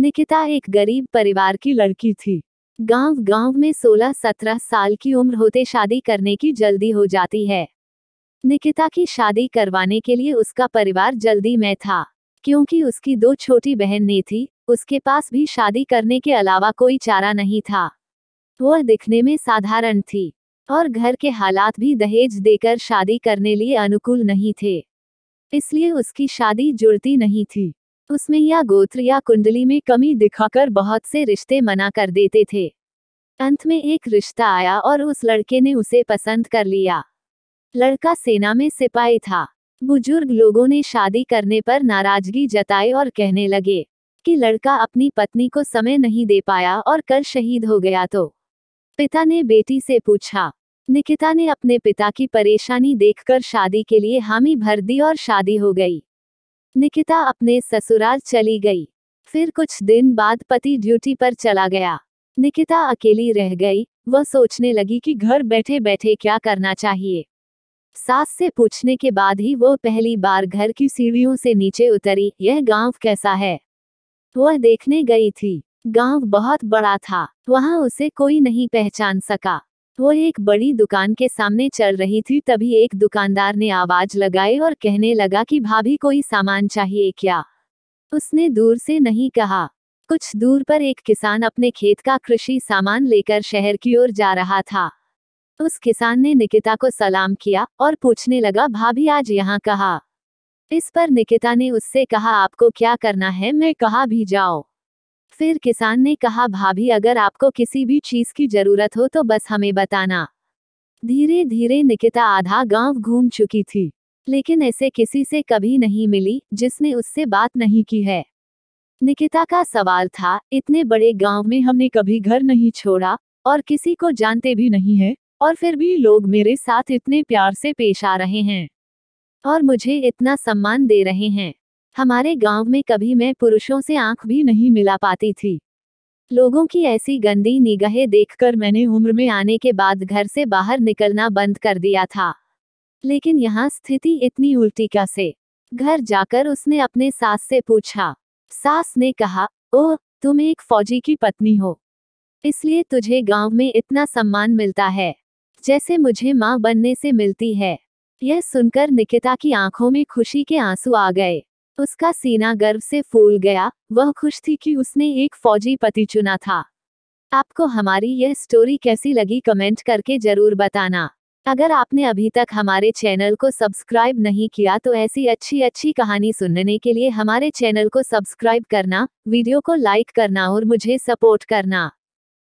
निकिता एक गरीब परिवार की लड़की थी। गांव में 16-17 साल की उम्र होते शादी करने की जल्दी हो जाती है। निकिता की शादी करवाने के लिए उसका परिवार जल्दी में था, क्योंकि उसकी 2 छोटी बहनें थी। उसके पास भी शादी करने के अलावा कोई चारा नहीं था। वह दिखने में साधारण थी और घर के हालात भी दहेज देकर शादी करने लिए अनुकूल नहीं थे, इसलिए उसकी शादी जुड़ती नहीं थी। उसमें या गोत्र या कुंडली में कमी दिखाकर बहुत से रिश्ते मना कर देते थे। अंत में एक रिश्ता आया और उस लड़के ने उसे पसंद कर लिया। लड़का सेना में सिपाही था। बुजुर्ग लोगों ने शादी करने पर नाराजगी जताई और कहने लगे कि लड़का अपनी पत्नी को समय नहीं दे पाया और कल शहीद हो गया तो। पिता ने बेटी से पूछा। निकिता ने अपने पिता की परेशानी देखकर शादी के लिए हामी भर दी और शादी हो गई। निकिता अपने ससुराल चली गई। फिर कुछ दिन बाद पति ड्यूटी पर चला गया। निकिता अकेली रह गई। वह सोचने लगी कि घर बैठे बैठे क्या करना चाहिए। सास से पूछने के बाद ही वो पहली बार घर की सीढ़ियों से नीचे उतरी। यह गांव कैसा है, वह देखने गई थी। गांव बहुत बड़ा था। वहां उसे कोई नहीं पहचान सका। वो एक बड़ी दुकान के सामने चल रही थी, तभी एक दुकानदार ने आवाज लगाई और कहने लगा कि भाभी कोई सामान चाहिए क्या। उसने दूर से नहीं कहा। कुछ दूर पर एक किसान अपने खेत का कृषि सामान लेकर शहर की ओर जा रहा था। उस किसान ने निकिता को सलाम किया और पूछने लगा, भाभी आज यहाँ कहाँ। इस पर निकिता ने उससे कहा, आपको क्या करना है, मैं कहाँ भी जाओ। फिर किसान ने कहा, भाभी अगर आपको किसी भी चीज की जरूरत हो तो बस हमें बताना। धीरे धीरे निकिता आधा गांव घूम चुकी थी, लेकिन ऐसे किसी से कभी नहीं मिली जिसने उससे बात नहीं की है। निकिता का सवाल था, इतने बड़े गांव में हमने कभी घर नहीं छोड़ा और किसी को जानते भी नहीं है, और फिर भी लोग मेरे साथ इतने प्यार से पेश आ रहे हैं और मुझे इतना सम्मान दे रहे हैं। हमारे गांव में कभी मैं पुरुषों से आंख भी नहीं मिला पाती थी। लोगों की ऐसी गंदी निगाहें देखकर मैंने उम्र में आने के बाद घर से बाहर निकलना बंद कर दिया था। लेकिन यहाँ स्थिति इतनी उल्टी कैसे। घर जाकर उसने अपने सास से पूछा। सास ने कहा, ओह तुम एक फौजी की पत्नी हो, इसलिए तुझे गांव में इतना सम्मान मिलता है जैसे मुझे माँ बनने से मिलती है। यह सुनकर निकिता की आंखों में खुशी के आंसू आ गए। उसका सीना गर्व से फूल गया। वह खुश थी कि उसने एक फौजी पति चुना था। आपको हमारी यह स्टोरी कैसी लगी कमेंट करके जरूर बताना। अगर आपने अभी तक हमारे चैनल को सब्सक्राइब नहीं किया तो ऐसी अच्छी कहानी सुनने के लिए हमारे चैनल को सब्सक्राइब करना, वीडियो को लाइक करना और मुझे सपोर्ट करना।